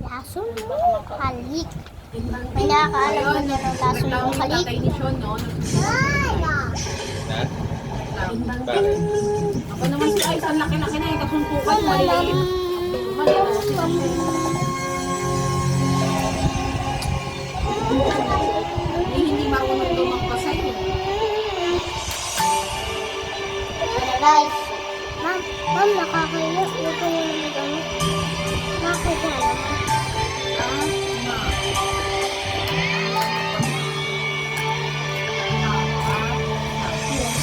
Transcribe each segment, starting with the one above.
Lason mo, halik. May nakakaalam mo niya ng lason mo, halik. Bakit? Ako naman si Ay, ang laki-laki na yung kasuntukan, maliliit. Hindi marunong lumampas sa'yo. Guys, ma'am, nakakaya. Huwag ka na mag-ano. Bakit na naman?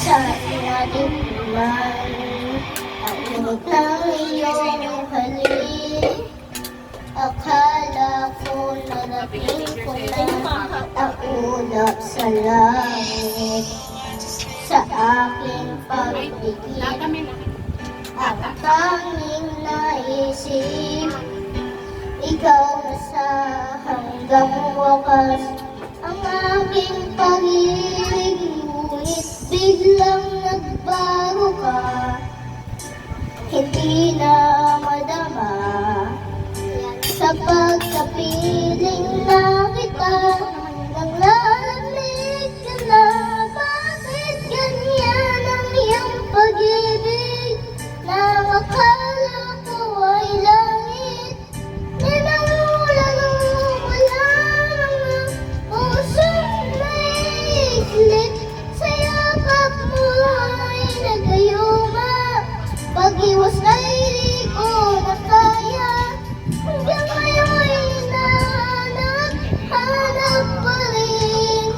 Sa natin man, ang init ng iyong halik. Akala ko narating ko na ang ulap sa langit. Sa aking pagpigil, ang tanging naisip, ikaw na sa hanggang wakas. Ang aking pag-ibig, ngunit biglang nagbago ka. Hindi na madama sa pagkapiling na kita. Naglalamig ka na, bakit ganyan ang iyong pag-ibig? Nang akala ko ay langit, ninangulan mo lamang ang pusong maiklit. Sa yakap mo ay nagayuma, pag-iwas ay di ko na kaya. Hanggang ngayon hanap pa rin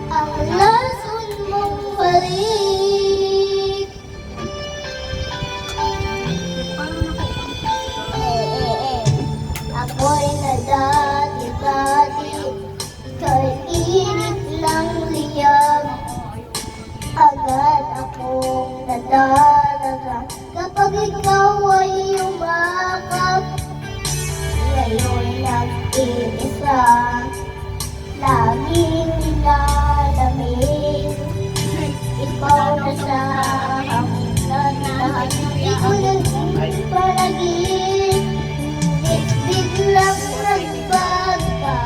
ang lason mong balik. Ako'y nadati-dati kay init ng liyab. Agad akong nadalaga kapag ikaw ay umakap. Ngayon nag-iisa, laging nilalamig. Ikaw na sa hanginan, lahat ikaw naging palagig. Biglang nagbaga,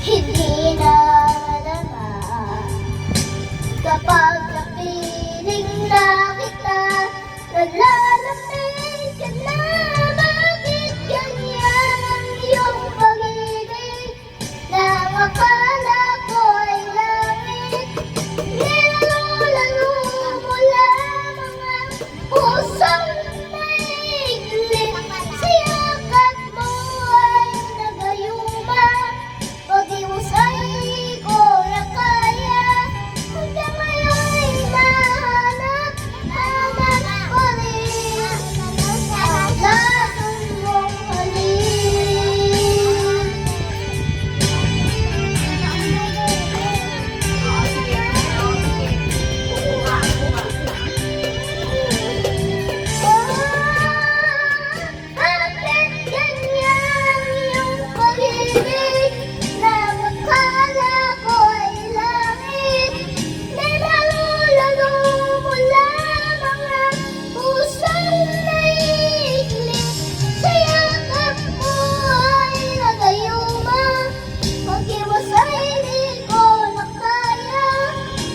hindi na madama. Kapag napiling na kita, nalalamig ka na. Bakit ganyan ang iyong pag-ibig? Nang akala ko ay langit, nilalulalo mo lamang ang pusong maiklit. Sa yakap mo ay nagayuma, pag-iwas ay di ko na kaya. Hanggang ngayon nahanap pa rin ang lason mong halik. Bakit ganyan ang iyong pag-ibig? Nang akala ko ay langit, nilalulalo mo lamang ang pusong maiklit. Sa yakap mo ay nagayuma, pag-iwas ay di ko na kaya.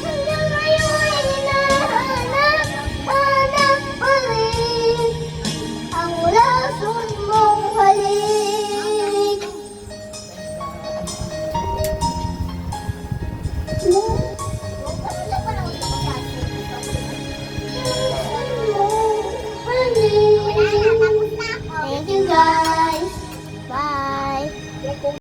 Hanggang ngayon hinahanap pa rin ang lason mong halik. Thank you guys.